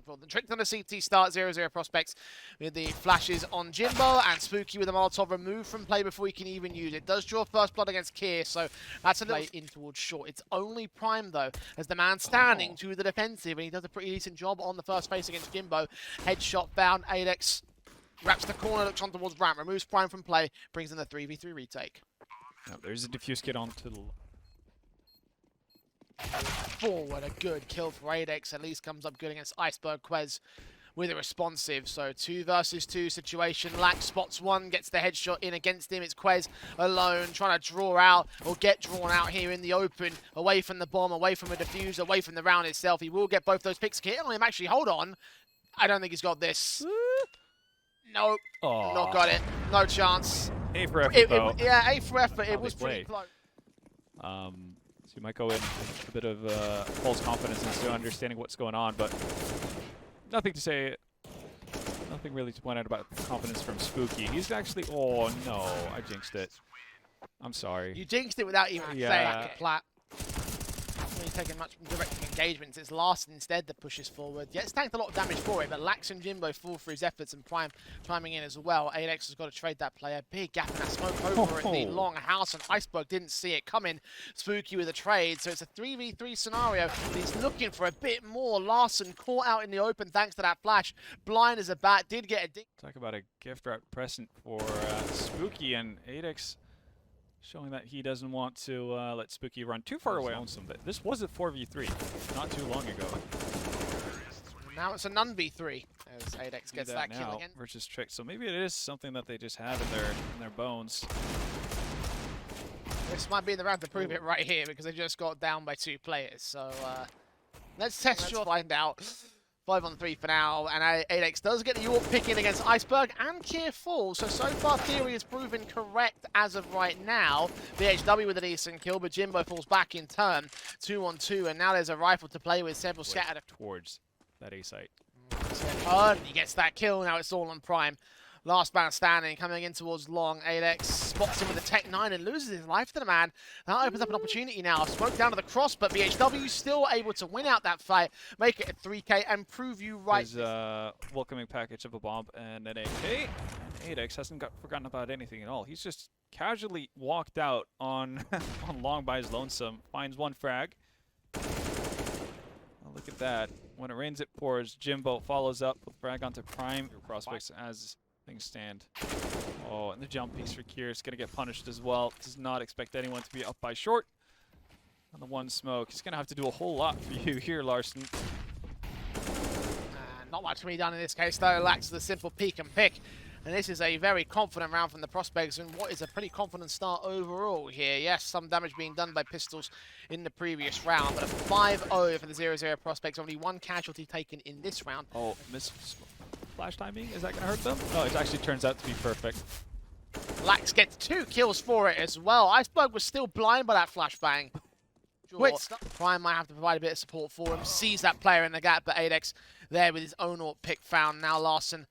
For the trick on the CT start, 00Prospects with the flashes on Jimbo, and Spooky with the Molotov removed from play before he can even use it. Does draw first blood against Kier, so that's a little in towards short. It's only Prime, though, as the man standing to the defensive, and he does a pretty decent job on the first face against Jimbo. Headshot found, adeX wraps the corner, looks on towards Brant, removes Prime from play, brings in the 3v3 retake. Oh, there's a diffuse kit on to the forward. A good kill for adeX, at least comes up good against Iceberg. Quez with a responsive, so 2 versus 2 situation. Lax spots one, gets the headshot in against him. It's Quez alone, trying to draw out or get drawn out here in the open, away from the bomb, away from a defuse, away from the round itself. He will get both those picks hit on him. Actually, hold on, I don't think he's got this. Nope, not got it. No chance. A for effort, yeah, A for effort. It was pretty close. So you might go in with a bit of false confidence and still understanding what's going on, but nothing to say, nothing really to point out about confidence from Spooky. He's actually, oh no, I jinxed it. I'm sorry. You jinxed it without even saying it. Plat. When you're taking much direct engagements, it's Larson instead that pushes forward. Yeah, it's tanked a lot of damage for it, but Lax and Jimbo fall for his efforts, and Prime chiming in as well. adeX has got to trade that player. Big gap in that smoke over at the long house, and Iceberg didn't see it coming. Spooky with a trade, so it's a 3v3 scenario. He's looking for a bit more. Larson caught out in the open thanks to that flash. Blind as a bat, did get a ding. Talk about a gift wrap present for Spooky, and adeX showing that he doesn't want to let Spooky run too far away on some. This was a 4v3 not too long ago. Now it's a none v3 as adeX gets that kill again. Versus Trick, so maybe it is something that they just have in their bones. This might be the round to prove it right here, because they just got down by 2 players. So let's find out. 5-on-3 for now, and adeX does get the York pick in against Iceberg, and Kier falls. So far, theory is proven correct as of right now. VHW with a decent kill, but Jimbo falls back in turn. 2-on-2, and now there's a rifle to play with, several scattered towards that A site. He gets that kill, now it's all on Prime. Last man standing, coming in towards long. adeX spots him with a Tech 9 and loses his life to the man. That opens up an opportunity now. Smoke down to the cross, but VHW still able to win out that fight, make it a 3K, and prove you right. There's a welcoming package of a bomb and an AK. And adeX hasn't forgotten about anything at all. He's just casually walked out on, on long by his lonesome. Finds 1 frag. Oh, look at that. When it rains, it pours. Jimbo follows up with frag onto Prime. Prospects as things stand. Oh, and the jump piece for Kier is going to get punished as well. Does not expect anyone to be up by short on the 1 smoke. He's going to have to do a whole lot for you here, Larson. Not much to be done in this case, though. Lacks the simple peek and pick. And this is a very confident round from the Prospects, and what is a pretty confident start overall here. Yes, some damage being done by pistols in the previous round, but a 5-0 for the 00Prospects. Only 1 casualty taken in this round. Oh, miss flash timing? Is that going to hurt them? No, it actually turns out to be perfect. Lax gets 2 kills for it as well. Iceberg was still blind by that flashbang. Prime might have to provide a bit of support for him. Sees that player in the gap, but adeX there with his own AWP pick found. Now Larson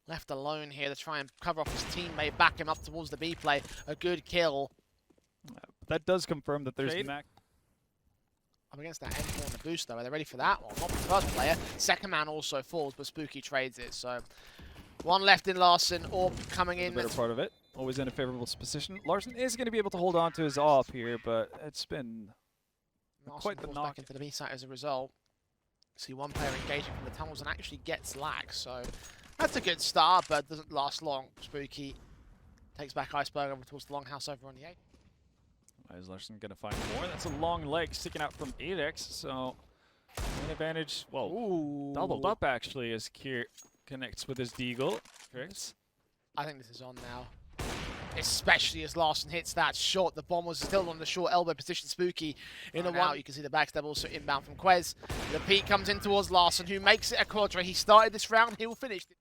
left alone here to try and cover off his teammate, back him up towards the B play. A good kill. That does confirm that there's Mac up against that M4 and the boost, though. Are they ready for that one? Not the first player. Second man also falls, but Spooky trades it. So 1 left in Larson. AWP coming in. The better part of it. Always in a favorable position. Larson is going to be able to hold on to his AWP here, but it's been quite the knock. Back into the B site as a result. See 1 player engaging from the tunnels and actually gets lag. So that's a good start, but doesn't last long. Spooky takes back Iceberg over towards the longhouse over on the A. Is Larson going to find more? That's a long leg sticking out from adeX, so an advantage. Whoa, ooh. Doubled up actually as Kier connects with his deagle. I think this is on now. Especially as Larson hits that shot. The bomb was still on the short elbow position. Spooky in the one. You can see the backstab also inbound from Quez. The peak comes in towards Larson, who makes it a quadra. He started this round, he will finish it.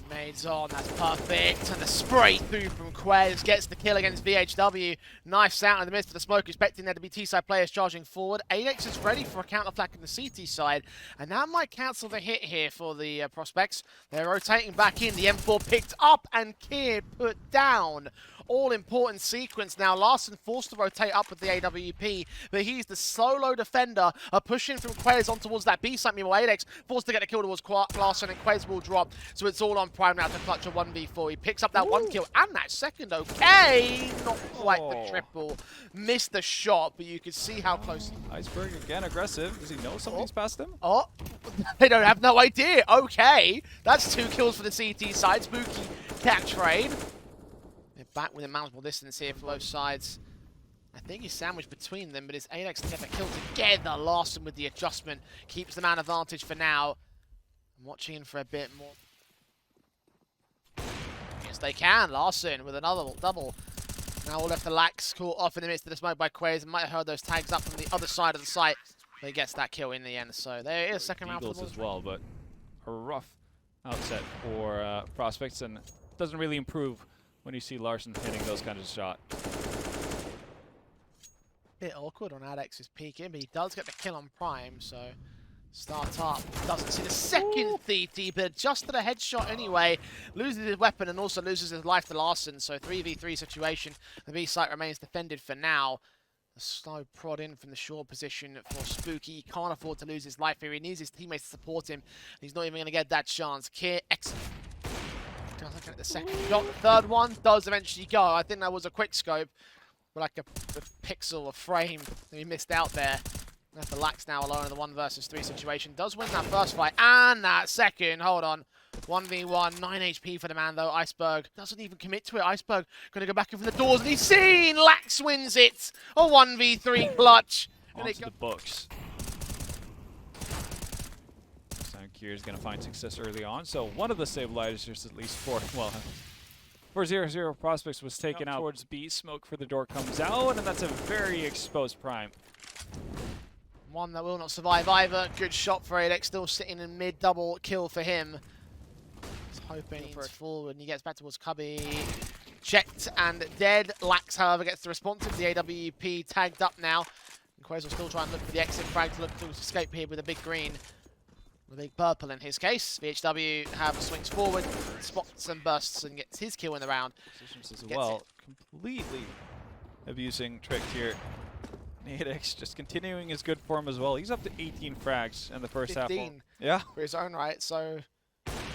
Maids on, that's perfect. And the spray through from Quez gets the kill against VHW. Nice out in the midst of the smoke, expecting there to be T-side players charging forward. adeX is ready for a counter flank in the CT side, and that might cancel the hit here for the Prospects. They're rotating back in. The M4 picked up, and Kier put down all-important sequence now. Larson forced to rotate up with the AWP, but he's the solo defender, pushing from Quez on towards that B site. Meanwhile, adeX forced to get a kill towards Larson, and Quez will drop. So it's all on Prime now to clutch a 1v4. He picks up that one kill and that second. Okay, not quite the triple. Missed the shot, but you could see how close. Iceberg again aggressive. Does he know somebody's past him? Oh, they don't have no idea. Okay, that's 2 kills for the CT side. Spooky catch trade. They're back with a manageable distance here for both sides. I think he's sandwiched between them, but it's adeX to get the kill together. Larson with the adjustment keeps the man advantage for now. I'm watching in for a bit more. Yes, they can. Larson with another double. Now all left to Lax, caught off in the midst of the smoke by Quez. Might have heard those tags up from the other side of the site. But he gets that kill in the end. So there is second round for the as well, but a rough outset for Prospects, and doesn't really improve when you see Larson hitting those kinds of shots. Bit awkward on adex's peeking, but he does get the kill on Prime, so start up. Doesn't see the second CT, but adjusted a headshot anyway. Loses his weapon and also loses his life to Larson, so 3v3 situation. The B site remains defended for now. A slow prod in from the short position for Spooky. He can't afford to lose his life here. He needs his teammates to support him. He's not even going to get that chance. Kier, excellent. Looking at the second shot. The third one does eventually go. I think that was a quick scope. But like a pixel, a frame. He missed out there. Left the Lax now alone in the 1 versus 3 situation. Does win that first fight and that second. Hold on. 1v1, 9 HP for the man though. Iceberg doesn't even commit to it. Iceberg going to go back in for the doors and he's seen! Lax wins it! A 1v3 clutch. Onto the books. Kier is going to find success early on, so one of the stabilizers, at least for 00Prospects, was taken out towards B. Smoke for the door comes out, and that's a very exposed Prime. One that will not survive either. Good shot for adeX, still sitting in mid, double kill for him. He's hoping he's forward, and he gets back towards Cubby. Checked and dead. Lax, however, gets the response of the AWP tagged up now. And Quez will still try and look for the exit frag to look to escape here with a big green. The big purple in his case. VHW have swings forward, spots and bursts, and gets his kill in the round. Positions as well, completely abusing Tricked here. adeX just continuing his good form as well. He's up to 18 frags in the first 15 half. Yeah. For his own right, so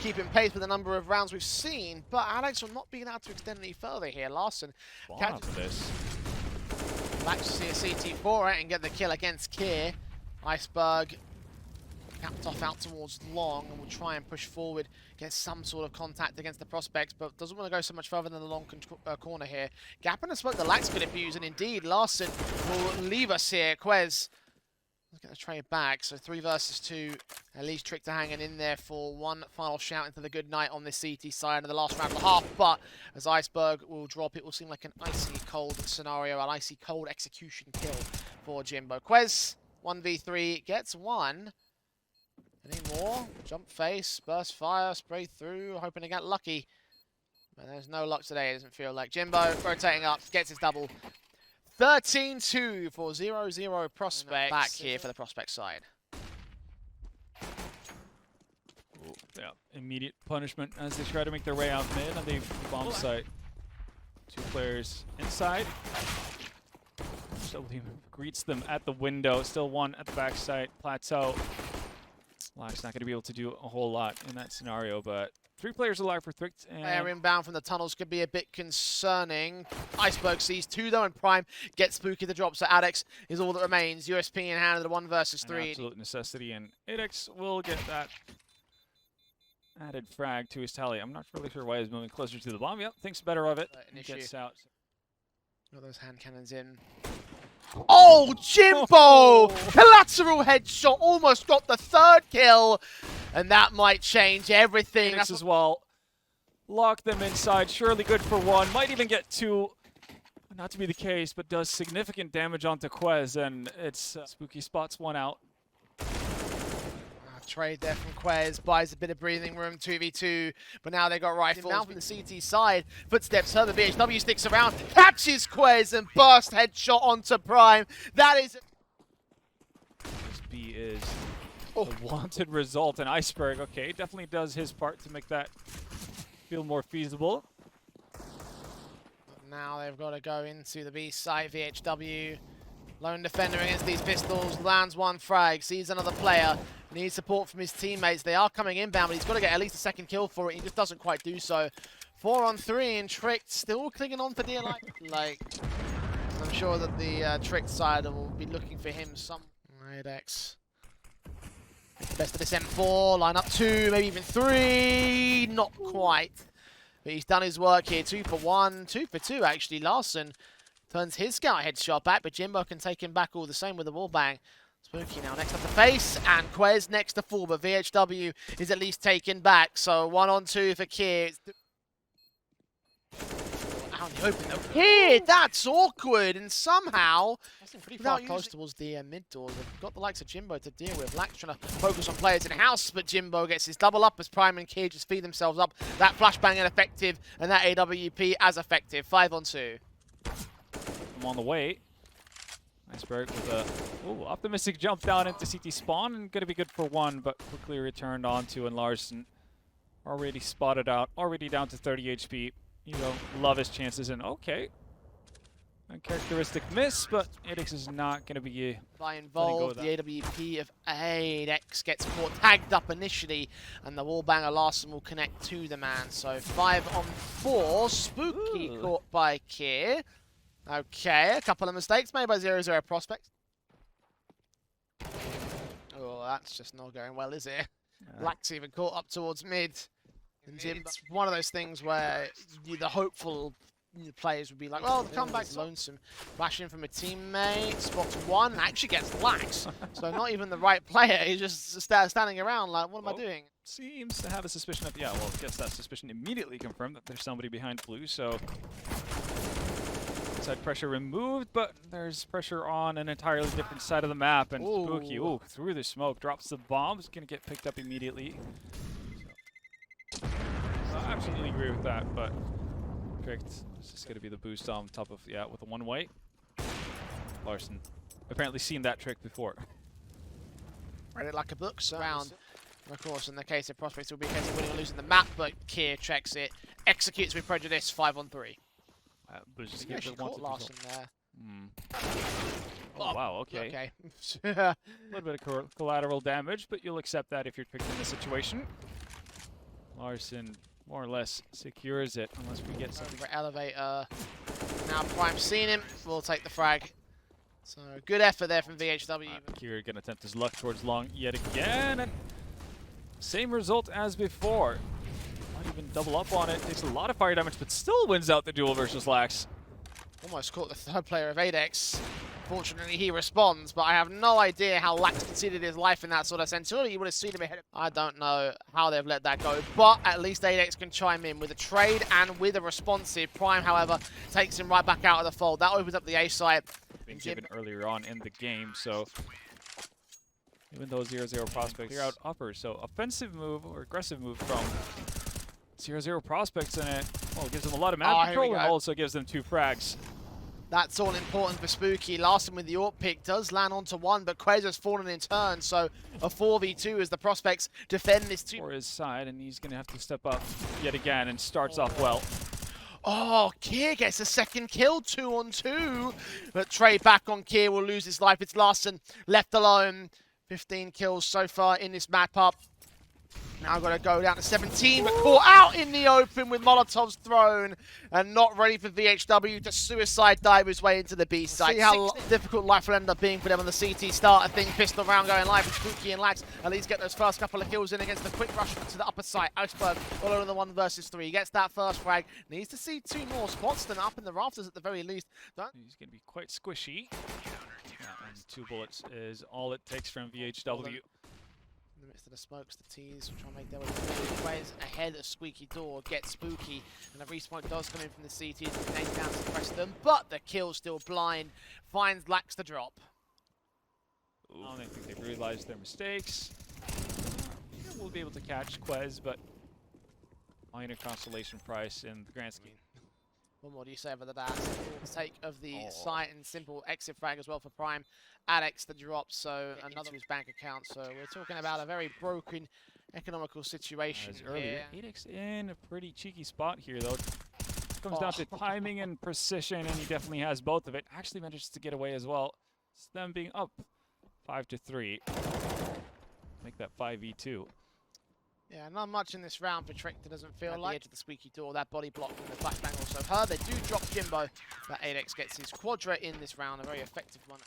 keeping pace with the number of rounds we've seen, but adeX will not be able to extend any further here. Larson catches this. Back to see a CT for it and get the kill against Kier. Iceberg capped off out towards long and will try and push forward, get some sort of contact against the Prospects, but doesn't want to go so much further than the long corner here. Gap and a smoke the Lax could abuse, and indeed Larson will leave us here. Quez is going to trade back, so 3 versus 2. At least Trick to hanging in there for one final shout into the good night on this CT side of the last round and a half, but as Iceberg will drop, it will seem like an icy cold scenario, an icy cold execution kill for Jimbo. Quez, 1v3, gets one. Any more? Jump face, burst fire, spray through, hoping to get lucky. But there's no luck today, it doesn't feel like. Jimbo rotating up, gets his double. 13-2 for 00Prospects. Back here for the Prospect side. Ooh, yeah, immediate punishment as they try to make their way out mid on the bomb site. 2 players inside. Shelby greets them at the window. Still 1 at the back site. Plateau. Lax not going to be able to do a whole lot in that scenario, but 3 players alive for Thrict. Air inbound from the tunnels could be a bit concerning. Iceberg sees 2 though, and Prime gets Spooky the drop, so adeX is all that remains. USP in hand of the 1 versus 3. An absolute necessity, and adeX will get that added frag to his tally. I'm not really sure why he's moving closer to the bomb. Yep, thinks better of it. Gets out. Got those hand cannons in. Oh, Jimbo! Collateral headshot, almost got the 3rd kill, and that might change everything. That's as well. Lock them inside, surely good for 1, might even get 2. Not to be the case, but does significant damage onto Quez, and it's Spooky spots 1 out. Trade there from Quez, buys a bit of breathing room, 2v2, but now they got rifles. Now from the CT side, footsteps, Herbert VHW sticks around, catches Quez and burst headshot onto Prime. That is... This B is a wanted result, and Iceberg, okay, definitely does his part to make that feel more feasible. Now they've got to go into the B site. VHW, lone defender against these pistols, lands one frag, sees another player, needs support from his teammates. They are coming inbound, but he's got to get at least a second kill for it. He just doesn't quite do so. 4 on 3, and Tricked still clinging on for dear life. Like, I'm sure that the Tricked side will be looking for him some. adeX. Best of this M4, line up 2, maybe even 3, not quite. But he's done his work here, 2 for 1, 2 for 2 actually. Larson turns his scout headshot back, but Jimbo can take him back all the same with the wall bang. Spooky now next up the face, and Quez next to 4, but VHW is at least taken back. So 1 on 2 for Kier. Out in the open though. Here, that's awkward, and somehow, pretty far close towards the mid door, they've got the likes of Jimbo to deal with. Lax trying to focus on players in house, but Jimbo gets his double up as Prime and Kier just feed themselves up. That flashbang ineffective, and that AWP as effective. 5 on 2. I'm on the way. Nice break with a optimistic jump down into CT spawn, and gonna be good for 1, but quickly returned onto, and Larson already spotted out, already down to 30 HP. You don't love his chances, and okay. Uncharacteristic miss, but adeX is not going to be involved. The AWP of adeX gets caught, tagged up initially, and the wallbanger Larson will connect to the man. So 5 on 4. Spooky caught by Kier. Okay, a couple of mistakes made by 00Prospects. Oh, that's just not going well, is it? Black's even caught up towards mid. And it's one of those things where the hopeful players would be like, well, the comeback's lonesome. Flash in from a teammate, spots 1, and actually gets lax. So not even the right player, he's just standing around like, what am I doing? Seems to have a suspicion of, yeah, well, gets that suspicion immediately confirmed that there's somebody behind blue, so inside pressure removed, but there's pressure on an entirely different side of the map, and Spooky, through the smoke, drops the bomb, is going to get picked up immediately. I absolutely agree with that, but Tricked is just going to be the boost on top of, yeah, with a one-way. Larson apparently seen that trick before. Read it like a book, so round. Of course, in the case of Prospects, it will be a case of winning or losing the map, but Kier checks it, executes with prejudice, 5 on 3. But just he actually caught Larson there. Oh, wow, okay. Okay. A little bit of collateral damage, but you'll accept that if you're Tricked in this situation. Larson more or less secures it, unless we get something. For elevator. Now Prime seen him, we'll take the frag. So good effort there from VHW. Kier gonna attempt his luck towards long yet again, and same result as before. Might even double up on it. Takes a lot of fire damage, but still wins out the duel versus Lax. Almost caught the third player of adeX. Fortunately, he responds, but I have no idea how Lax considered his life in that sort of sense. Surely he would have seen him ahead. I don't know how they've let that go, but at least adeX can chime in with a trade and with a responsive. Prime, however, takes him right back out of the fold. That opens up the A side. Been given earlier on in the game, so even though 00Prospects clear out upper, so offensive move or aggressive move from 00Prospects, and it gives them a lot of map control, and also gives them 2 frags. That's all important for Spooky. Larson with the AWP pick does land onto 1, but Quez has fallen in turn, so a 4v2 as the Prospects defend this 2. For his side, and he's going to have to step up yet again, and starts off well. Oh, Kier gets a second kill, 2 on 2. But trade back on Kier will lose his life. It's Larson left alone. 15 kills so far in this map up. Now got to go down to 17, but caught out in the open with Molotovs thrown, and not ready for VHW to suicide dive his way into the B site. See how difficult life will end up being for them on the CT start. I think pistol round going live, and Spooky and Lax at least get those first couple of kills in against the quick rush to the upper site. Iceberg all over the 1 versus 3. He gets that first frag. Needs to see 2 more spots than up in the rafters at the very least. He's going to be quite squishy. And 2 bullets is all it takes from VHW. In the midst of the smokes, the T's will try and make their way through. Quez ahead of Squeaky Door, gets Spooky, and a resmoke does come in from the CTs and nade down to suppress them, but the kill's still blind, finds Lax the drop. I don't think they've realized their mistakes. We'll be able to catch Quez, but minor consolation price in the grand scheme. What more do you say about that? Take of the site and simple exit frag as well for Prime. adeX the drop, so another his bank account. So we're talking about a very broken economical situation here. adeX in a pretty cheeky spot here, though. comes down to timing and precision, and he definitely has both of it. Actually manages to get away as well. It's them being up 5-3. Make that 5v2. Yeah, not much in this round for Trick that doesn't feel like. The edge of the squeaky door, that body block from the flashbang also heard. They do drop Jimbo. That adeX gets his quadra in this round, a very effective one.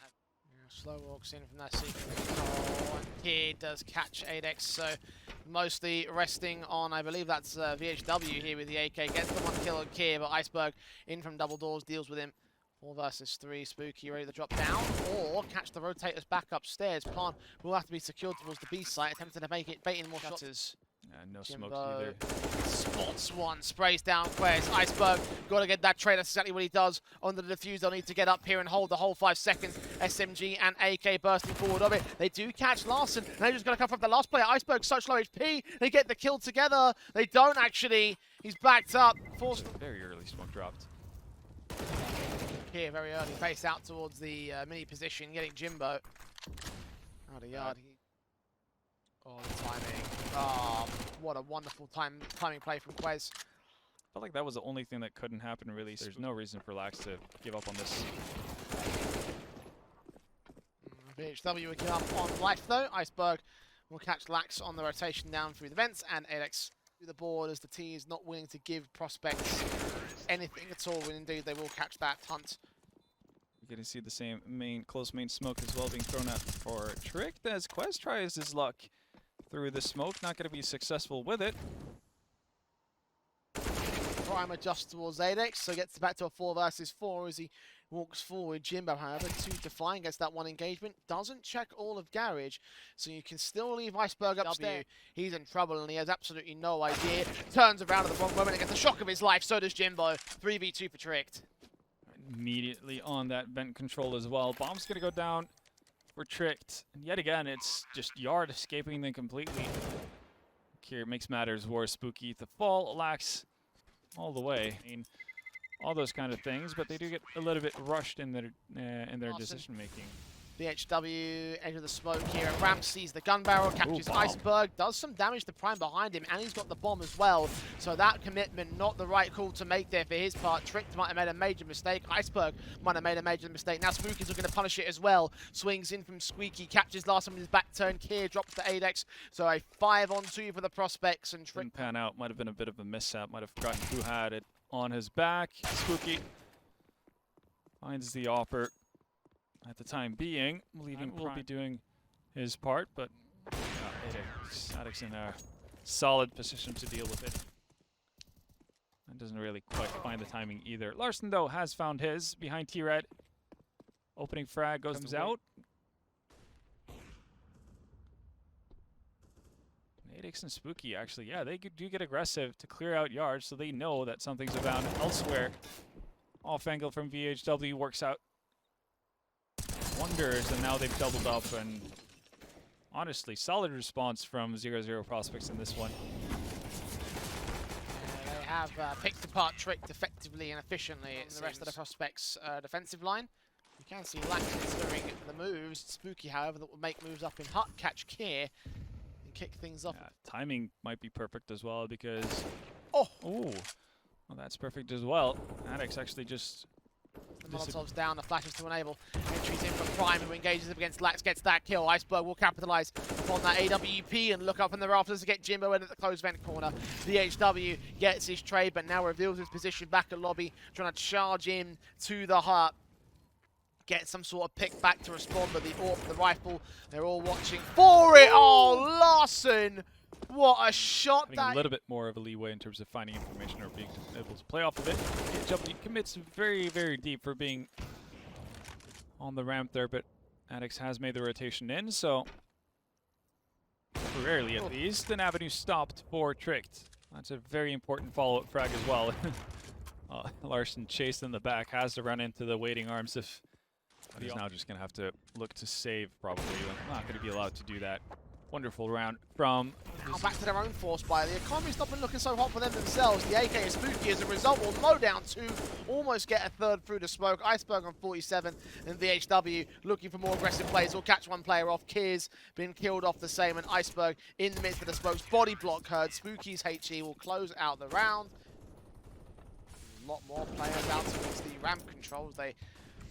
Slow walks in from that secret. Oh, and here does catch adeX, so mostly resting on, I believe that's VHW here with the AK. Gets the 1 kill on Kier, but Iceberg in from double doors, deals with him. 4 versus 3, Spooky ready to drop down, or catch the rotators back upstairs. Plant will have to be secured towards the B site, attempting to make it, baiting more shots. No Jimbo smokes either. Spots one, sprays down Quez. Iceberg, got to get that trade. That's exactly what he does on the defuse. They'll need to get up here and hold the whole 5 seconds. SMG and AK bursting forward of it. They do catch Larson. And they're just going to come from the last player. Iceberg, such low HP. They get the kill together. They don't actually. He's backed up. Forced. Very early smoke dropped. Here, very early. Face out towards the mini position, getting Jimbo. Out of yard. Oh, the timing. Oh, what a wonderful timing play from Quez. Felt like that was the only thing that couldn't happen, really. There's no reason for Lax to give up on this. VHW will give up on life, though. Iceberg will catch Lax on the rotation down through the vents, and adeX through the board as the T is not willing to give Prospects anything at all, when indeed they will catch that hunt. You're going to see the same close main smoke as well being thrown out for Trick as Quez tries his luck through the smoke. Not going to be successful with it. Prime adjusts towards adeX, so gets back to a 4 versus 4 as he walks forward. Jimbo, however, 2 to flying, gets that 1 engagement. Doesn't check all of Garage, so you can still leave Iceberg upstairs. He's in trouble and he has absolutely no idea. Turns around at the wrong moment and gets the shock of his life. So does Jimbo. 3v2 for Tricked. Immediately on that vent control as well. Bomb's going to go down for Tricked. And yet again, it's just Yard escaping them completely. Here makes matters worse. Spooky to fall. Lax all the way. I mean, all those kind of things, but they do get a little bit rushed in their decision making. VHW, edge of the smoke here, and Ram sees the gun barrel, captures Iceberg, does some damage to Prime behind him, and he's got the bomb as well. So that commitment, not the right call to make there for his part. Tricked might have made a major mistake. Iceberg might have made a major mistake. Now Spooky's looking to punish it as well. Swings in from Squeaky, catches last one with his back turn. Kier drops the adeX. So a 5-on-2 for the Prospects, and Trick. Didn't pan out, might have been a bit of a mishap. Might have forgotten who had it on his back. Spooky finds the offer. At the time being, believing will be doing his part, but adeX in a solid position to deal with it. And doesn't really quite find the timing either. Larson, though, has found his behind T-Red. Opening frag comes out. adeX and Spooky, actually, yeah, they do get aggressive to clear out yards, so they know that something's abound elsewhere. Off angle from VHW works out wonders, and now they've doubled up, and honestly, solid response from 00Prospects in this one. They have picked apart Tricked effectively and efficiently in the rest of the Prospects defensive line. You can see Lax considering the moves. Spooky, however, that will make moves up in Hut, catch Kier, and kick things off. Yeah, timing might be perfect as well, because... Oh! Ooh. Well, that's perfect as well. adeX actually just... The Molotov's down, the flashes to enable. Entries in from Prime, who engages up against Lax, gets that kill. Iceberg will capitalize upon that AWP and look up in the rafters to get Jimbo in at the closed vent corner. VHW gets his trade, but now reveals his position back at lobby, trying to charge in to the hut. Get some sort of pick back to respond, but the AWP, the rifle, they're all watching for it. Oh, Larson! What a shot! Having a little bit more of a leeway in terms of finding information or being able to play off of it. HiGHLiGHTS commits very, very deep for being on the ramp there, but adeX has made the rotation in, so temporarily at least, an avenue stopped for Tricked. That's a very important follow-up frag as well. Larson chased in the back, has to run into the waiting arms if he's now just going to have to look to save, probably. Not going to be allowed to do that. Wonderful round from... Now back to their own force buyer. The economy's not been looking so hot for them themselves. The AK is Spooky as a result will mow down 2, almost get a third through the smoke. Iceberg on 47 and VHW looking for more aggressive plays. Will catch one player off. Kier's been killed off the same, and Iceberg in the midst of the smokes. Body block heard. Spooky's HE will close out the round. a lot more players out towards the ramp controls. They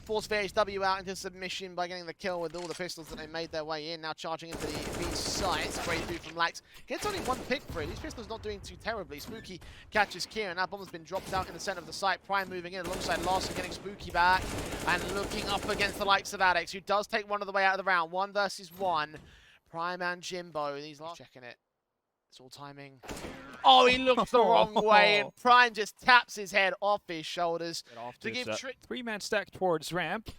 force VHW out into submission by getting the kill with all the pistols that they made their way in. Now charging into the B site. Great do from Lax. Gets only one pick for it. These pistols not doing too terribly. Spooky catches Kieran. Now bomb has been dropped out in the center of the site. Prime moving in alongside Larson, getting Spooky back and looking up against the likes of adeX, who does take one of the way out of the round. 1 versus 1. Prime and Jimbo. These last checking it. It's all timing. Oh, he looks the wrong way, and Prime just taps his head off his shoulders to give trick. 3-man stack towards ramp.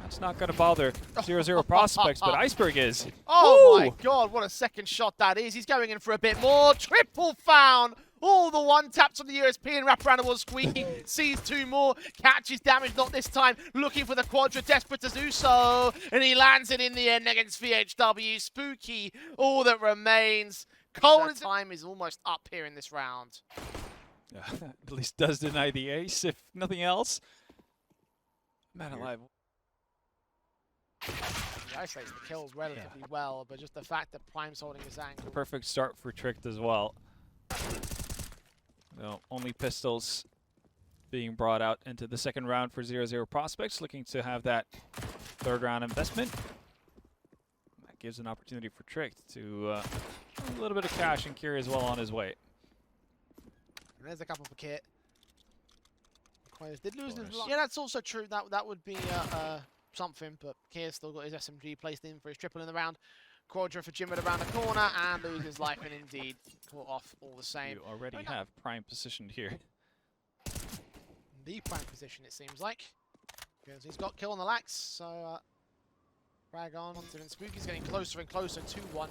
That's not going to bother 00Prospects, but Iceberg is. Oh my god, what a second shot that is. He's going in for a bit more. Triple found. All the one taps on the USP and wraparound was squeaky. Sees 2 more. Catches damage, not this time. Looking for the quadra, desperate to do so. And he lands it in the end against VHW. Spooky, all that remains. Cole's time is almost up here in this round. At least does deny the ace, if nothing else. Man alive. He isolates the kills relatively well, but just the fact that Prime's holding his ankle. Perfect start for Tricked as well. No, only pistols being brought out into the second round for 00Prospects, looking to have that third round investment. That gives an opportunity for Tricked to a little bit of cash and carry as well on his way. And there's a couple for Kit. Did lose his life. Yeah, that's also true. That would be something, but Kier's still got his SMG placed in for his triple in the round. Quadra for Jimbo around the corner and loses life, and indeed caught off all the same. You already have Prime positioned here. The Prime position, it seems like. Because he's got kill on the Lax, so drag on. And Spooky's getting closer and closer. 2-1.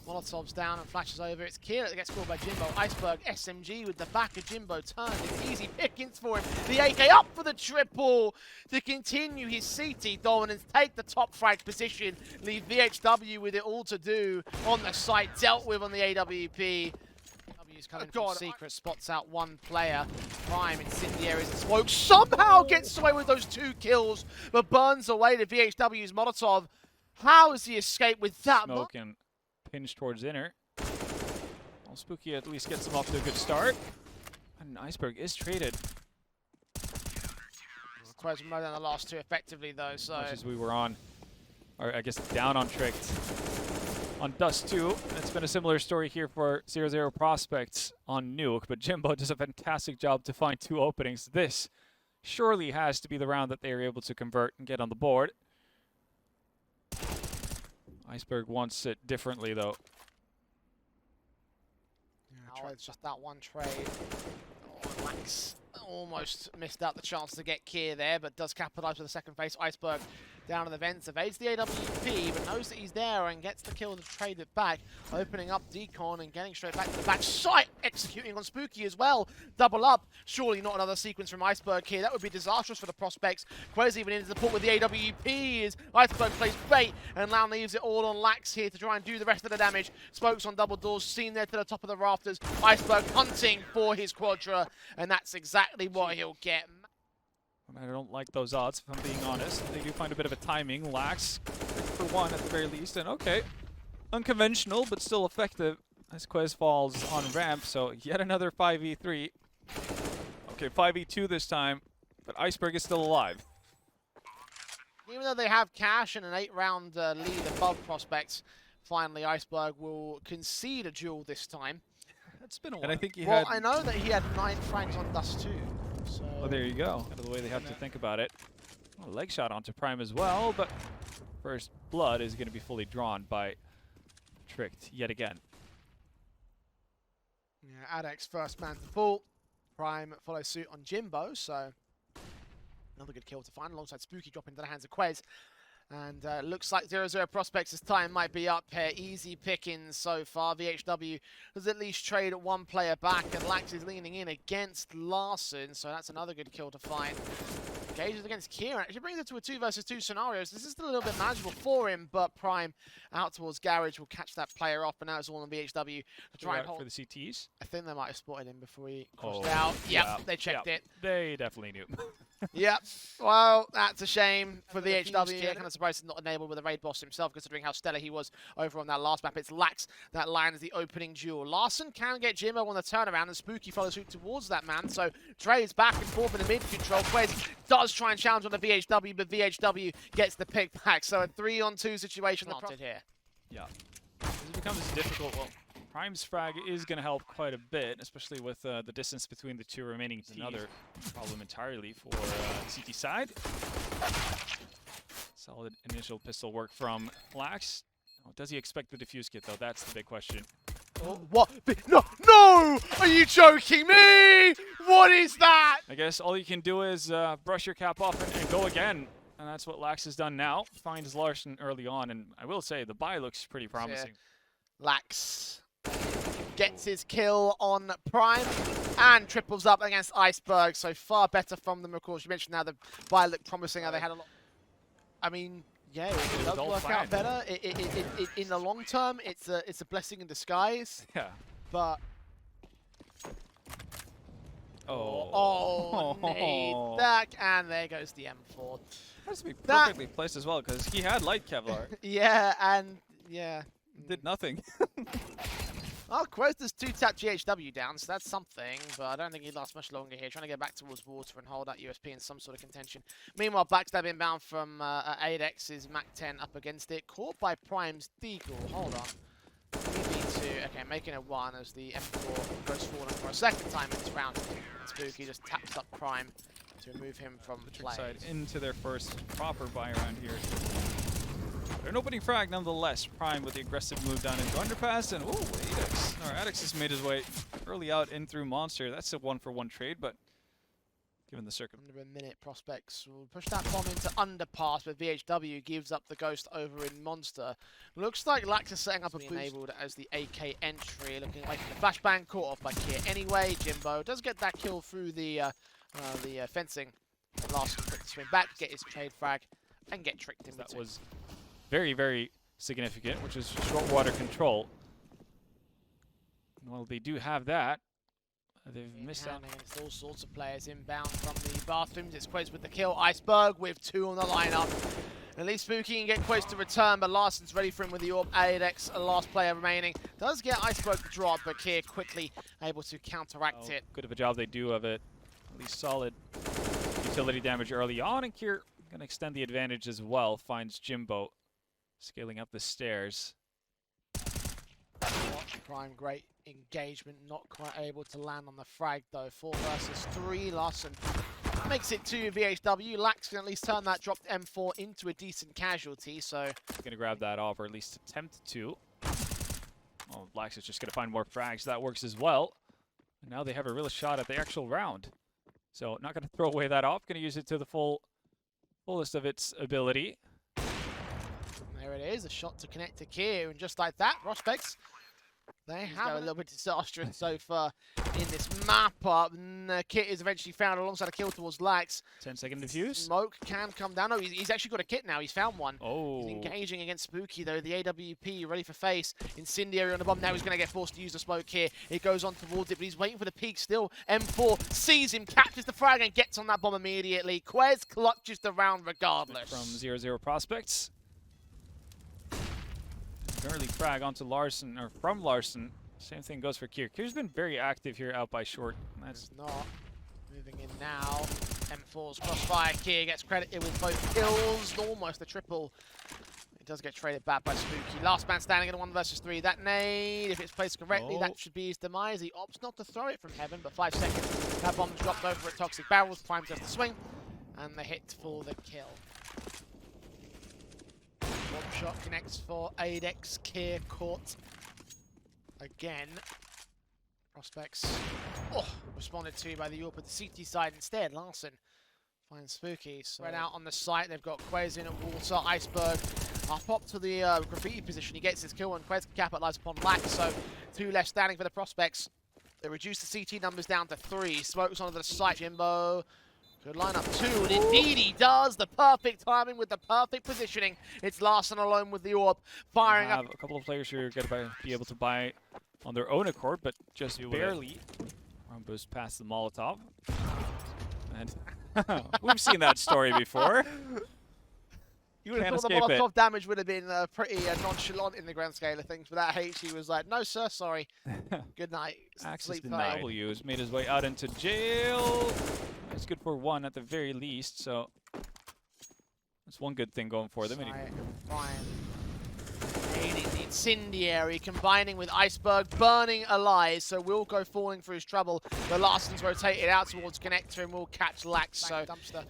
Molotov's down and flashes over. It's Kier that gets scored by Jimbo. Iceberg SMG with the back of Jimbo turned. It's easy pickings for him. The AK up for the triple to continue his CT dominance. Take the top frag position. Leave VHW with it all to do on the site. Dealt with on the AWP. W's coming from secret. Spots out one player. Prime incendiaries and smoke. Somehow gets away with those 2 kills, but burns away to VHW's Molotov. How has he escaped with that? Smoke and pinch towards inner. Well, Spooky at least gets him off to a good start. And Iceberg is traded. Quez mowed down the last 2 effectively though, so. Much as we were on, or I guess down on Tricked. On Dust 2, it's been a similar story here for 00Prospects on Nuke, but Jimbo does a fantastic job to find 2 openings. This surely has to be the round that they are able to convert and get on the board. Iceberg wants it differently, though. Yeah, it's just that one trade. Oh, Max almost missed out the chance to get Kier there, but does capitalize with the second face. Iceberg down in the vents, evades the AWP, but knows that he's there and gets the kill to trade it back, opening up Decon and getting straight back to the back site, executing on Spooky as well. Double up. Surely not another sequence from Iceberg here. That would be disastrous for the Prospects. Quez even into the port with the AWP as Iceberg plays bait, and now leaves it all on Lax here to try and do the rest of the damage. Smokes on double doors, seen there to the top of the rafters. Iceberg hunting for his quadra, and that's exactly what he'll get. I don't like those odds, if I'm being honest. They do find a bit of a timing. Lax for 1 at the very least. And okay, unconventional, but still effective as Quez falls on ramp. So yet another 5v3. Okay, 5v2 this time, but Iceberg is still alive. Even though they have cash and an 8-round lead above Prospects, finally Iceberg will concede a duel this time. It's been a while. And I think I know that he had 9 frags on Dust 2. So well, there you go. Kind of the way they have to think about it. Oh, leg shot onto Prime as well, but first blood is going to be fully drawn by Tricked yet again. Yeah, adeX first man to fall. Prime follows suit on Jimbo, so another good kill to find alongside Spooky dropping into the hands of Quez. And looks like 00Prospects' time might be up here. Easy pickings so far. VHW has at least traded 1 player back, and Lax is leaning in against Larson, so that's another good kill to find. Engages against Kieran. Actually brings it to a 2 versus 2 scenarios. This is still a little bit manageable for him, but Prime out towards Garage will catch that player off, and now it's all on VHW to try and hold. For the CTs? I think they might have spotted him before he crossed out. Yep, yeah, they checked it. They definitely knew. Yep. Well, that's a shame for the HW. Yeah, kind of surprised he's not enabled with the raid boss himself, considering how stellar he was over on that last map. It's Lax that lands the opening duel. Larson can get Jimbo on the turnaround, and Spooky follows suit towards that man. So trades back and forth in the mid control. Quez does try and challenge on the VHW, but VHW gets the pick back. So a 3-on-2 situation planted here. Yeah. As it becomes difficult, well, Prime's frag is going to help quite a bit, especially with the distance between the two remaining teams. Another problem entirely for CT side. Solid initial pistol work from Lax. Oh, does he expect the defuse kit, though? That's the big question. Oh, what? No! No! Are you joking me? What is that? I guess all you can do is brush your cap off and go again. And that's what Lax has done now. Finds Larson early on, and I will say the buy looks pretty promising. Yeah. Lax gets his kill on Prime and triples up against Iceberg. So far better from them, of course. You mentioned how the buy looked promising, how they had a lot. I mean, yeah, it does work out better. In the long term, it's a blessing in disguise. Yeah. But nade that, and there goes the M4. Has to be perfectly placed as well, because he had light Kevlar. Yeah, and yeah. Did nothing. Oh, Quez does 2-tap GHW down, so that's something, but I don't think he lasts much longer here. Trying to get back towards water and hold that USP in some sort of contention. Meanwhile, backstab inbound from adeX is Mac-10 up against it. Caught by Prime's Deagle. Hold on. 3v2. Okay, making a 1 as the M4 goes falling for a second time in this round. And Spooky just taps up Prime to remove him from the play. Side into their first proper buy around here. An opening frag nonetheless. Prime with the aggressive move down into underpass, and adeX has made his way early out in through Monster. That's a 1-for-1 trade, but given the circumstances. Under a minute, Prospects will push that bomb into underpass, but VHW gives up the ghost over in Monster. Looks like Lax is setting up a boost enabled as the AK entry, looking like the flashbang caught off by Kier anyway. Jimbo does get that kill through the fencing. Last quick swing back, get his trade frag, and get tricked in. That was very, very significant, which is short water control. Well, they do have that. They've missed out. Against all sorts of players inbound from the bathrooms. It's Quez with the kill. Iceberg with 2 on the lineup. At least Spooky can get Quez to return, but Larson's ready for him with the orb. adeX, a last player remaining. Does get Iceberg to drop, but Kier quickly able to counteract it. Good of a job they do of it. At least solid utility damage early on, and Kier going to extend the advantage as well. Finds Jimbo scaling up the stairs. Prime, great engagement, not quite able to land on the frag though. 4 versus 3, Larson makes it to VHW. Lax can at least turn that dropped M4 into a decent casualty, so... He's going to grab that off, or at least attempt to. Oh, Lax is just going to find more frags. That works as well. And now they have a real shot at the actual round. So not going to throw away that off. Going to use it to the fullest of its ability. There it is, a shot to connect to Kier, and just like that, Prospects, they have a little bit disastrous so far in this map up. And Kit is eventually found alongside a kill towards Lax. 10-second defuse. Smoke can come down. No, he's actually got a kit now. He's found one. Oh. He's engaging against Spooky though. The AWP ready for face. Incendiary on the bomb. Now he's going to get forced to use the smoke here. He goes on towards it, but he's waiting for the peak still. M4 sees him, captures the frag, and gets on that bomb immediately. Quez clutches the round regardless. From 00Prospects. Early frag onto Larson, or from Larson. Same thing goes for Kier. Kier's been very active here out by short. That's not moving in now. M4's crossfire. Kier gets credited with both kills, almost a triple. It does get traded back by Spooky. Last man standing in a 1 versus 3. That nade, if it's placed correctly, that should be his demise. He opts not to throw it from heaven, but 5 seconds. That bomb's dropped over at Toxic Barrels. Prime does the swing, and the hit for the kill. One shot connects for adeX. Kier caught again. Prospects responded to by the AWP at the CT side instead. Larson finds Spooky. Spread out on the site. They've got Quez in at water. Iceberg up to the graffiti position. He gets his kill, and Quez capitalizes upon Lax. So 2 left standing for the Prospects. They reduce the CT numbers down to 3. Smokes onto the site. Jimbo could line up 2, and indeed he does. The perfect timing with the perfect positioning. It's Larson alone with the orb, firing up. A couple of players who are going to be able to buy on their own accord, but just barely. Boost past the Molotov. And We've seen that story before. You would have Can't thought the escape it. Molotov damage would have been pretty nonchalant in the grand scale of things, but that HE was like, no sir, sorry. Good night. Access Sleep denied. tight. W has made his way out into jail. That's good for one at the very least, so that's one good thing going for them. Fine. Aiding the incendiary, combining with Iceberg, burning alive, so will go falling for his trouble. The Larson's rotated out towards Connector and will catch Lax, so dumpster.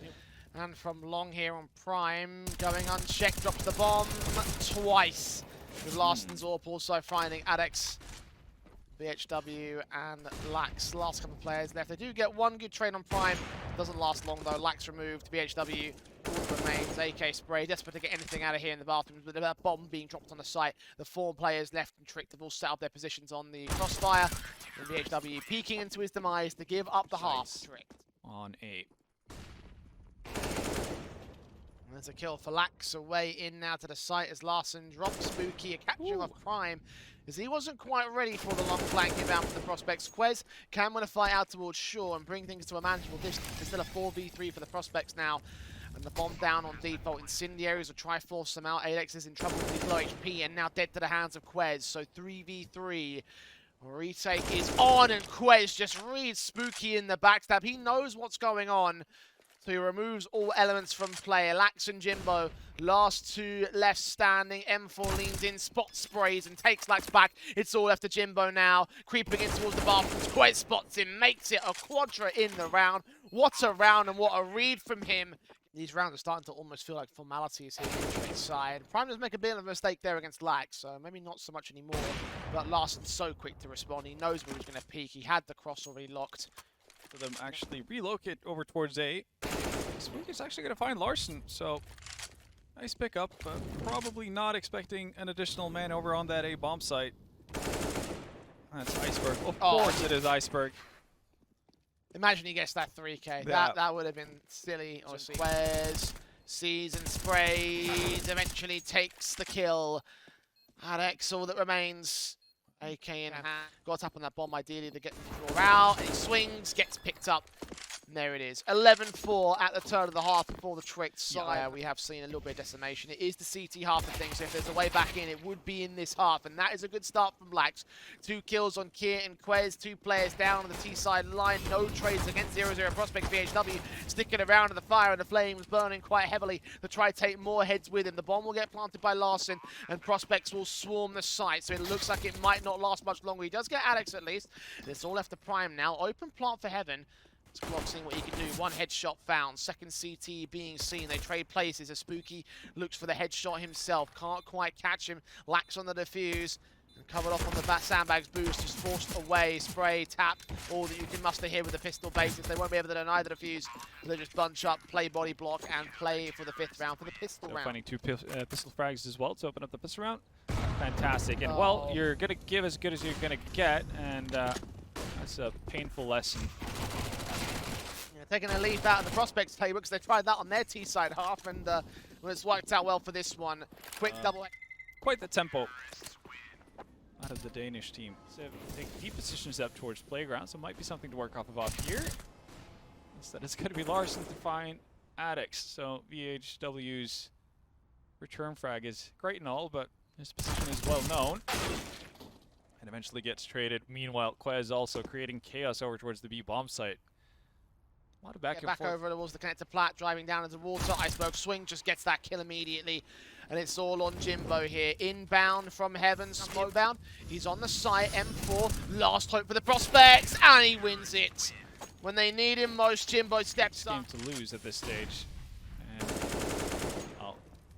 And from long here on Prime, going unchecked, drops the bomb twice. With Larson's AWP also finding adeX, HiGHLiGHTS, and Lax. Last couple of players left. They do get one good trade on Prime. Doesn't last long though. Lax removed, HiGHLiGHTS all remains. AK spray, desperate to get anything out of here in the bathrooms, but a bomb being dropped on the site. The 4 players left and Tricked have all set up their positions on the crossfire. And HiGHLiGHTS peeking into his demise to give up the half. Tricked on 8. There's a kill for Lax, away in now to the site as Larson drops Spooky, a capture of Prime, as he wasn't quite ready for the long flank inbound from the Prospects. Quez can win a fight out towards Shore and bring things to a manageable distance. It's still a 4v3 for the Prospects now, and the bomb down on default. Incendiaries will try force them out. adeX is in trouble with low HP and now dead to the hands of Quez, so 3v3. Retake is on, and Quez just reads Spooky in the backstab. He knows what's going on. So he removes all elements from play. Lax and Jimbo, last 2 left standing. M4 leans in, spot sprays and takes Lax back. It's all left to Jimbo now. Creeping in towards the bathrooms. Quez spots him, makes it a quadra in the round. What a round and what a read from him. These rounds are starting to almost feel like formalities here on the trade side. Prime does make a bit of a mistake there against Lax, so maybe not so much anymore. But Larson's so quick to respond. He knows where he's going to peek. He had the cross already locked. For them actually relocate over towards A. Spooky's actually going to find Larson, so nice pickup, but probably not expecting an additional man over on that A bomb site. That's Iceberg. Of course it is Iceberg. Imagine he gets that 3K. Yeah. That would have been silly. Obviously, Quez sees and sprays, eventually takes the kill. adeX, all that remains. AK in hand. Got up on that bomb ideally to get the draw out. And he swings, gets picked up. And there it is. 11-4 at the turn of the half before the Tricked side. We have seen a little bit of decimation. It is the CT half of things. If there's a way back in, it would be in this half. And that is a good start from Lax. 2 kills on Kier and Quez. 2 players down on the T side line. No trades against 00Prospects. HiGHLiGHTS sticking around in the fire and the flames burning quite heavily to try to take more heads with him. The bomb will get planted by Larson and Prospects will swarm the site. So it looks like it might not last much longer. He does get adeX at least. It's all left to Prime now. Open plant for Heaven. Glock seeing what he can do. 1 headshot found. Second CT being seen. They trade places as Spooky looks for the headshot himself. Can't quite catch him. Lax on the defuse. And covered off on the bat sandbags boost. Just forced away. Spray, tap. All that you can muster here with the pistol basis. They won't be able to deny the defuse. They just bunch up, play body block, and play for the 5th round for the pistol round. Finding 2 pistol frags as well to open up the pistol round. Fantastic. And well, you're going to give as good as you're going to get. And that's a painful lesson. Taking a leaf out of the Prospects playbook because they tried that on their T-side half, and well, it's worked out well for this one. Quick double. Quite the tempo out of the Danish team. So they deep positions up towards playground, so it might be something to work off of out here. Instead, it's going to be Larson to find adeX. So HiGHLiGHTS's return frag is great and all, but his position is well known. And eventually gets traded. Meanwhile, Quez also creating chaos over towards the B bomb site. A lot of back over towards the connector plat, driving down into the water. Iceberg swing just gets that kill immediately. And it's all on Jimbo here. Inbound from Heaven, snowbound. He's on the site, M4. Last hope for the Prospects, and he wins it. When they need him most, Jimbo steps up. Game to lose at this stage. And oh,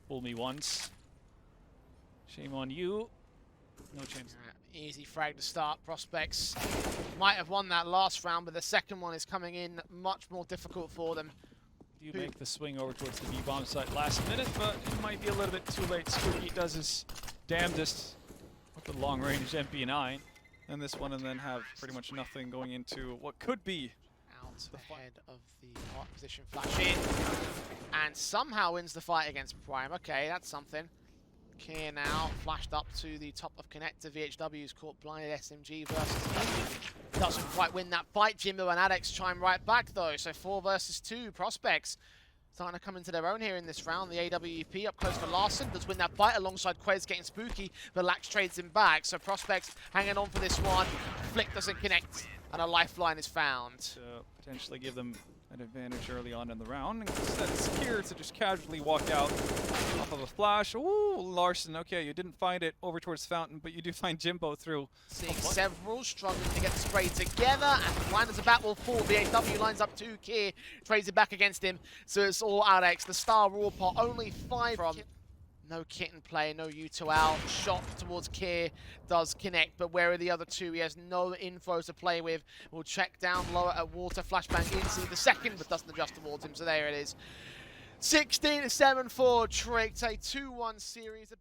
fool me once. Shame on you. No chance. Easy frag to start. Prospects might have won that last round, but the second one is coming in much more difficult for them. Do you make the swing over towards the B-bomb site last minute, but it might be a little bit too late. Spooky does his damnedest with the long-range MP9 and this one, and then have pretty much nothing going into what could be out ahead of the art position flash in, and somehow wins the fight against Prime. Okay, that's something. Kier now flashed up to the top of connector. VHW's caught blind at SMG versus him. Doesn't quite win that fight. Jimbo and adeX chime right back though. So 4 versus 2. Prospects starting to come into their own here in this round. The AWP up close to Larson does win that fight alongside Quez getting spooky, but Lax trades him back. So Prospects hanging on for this one. Flick doesn't connect, and a lifeline is found. To potentially give them an advantage early on in the round. And that's Kier to just casually walk out off of a flash. Ooh, Larson, okay, you didn't find it over towards Fountain, but you do find Jimbo through. Seeing several struggling to get the spray together, and blind as a bat will fall. VHW lines up 2, Kier trades it back against him, so it's all adeX. The star raw pot, only 5 from. No kit in play, no U2 out. Shot towards Kier does connect, but where are the other 2? He has no info to play with. We'll check down lower at Water. Flashbang into the second, but doesn't adjust towards him, so there it is. 16-7 for Tricked, a 2-1 series.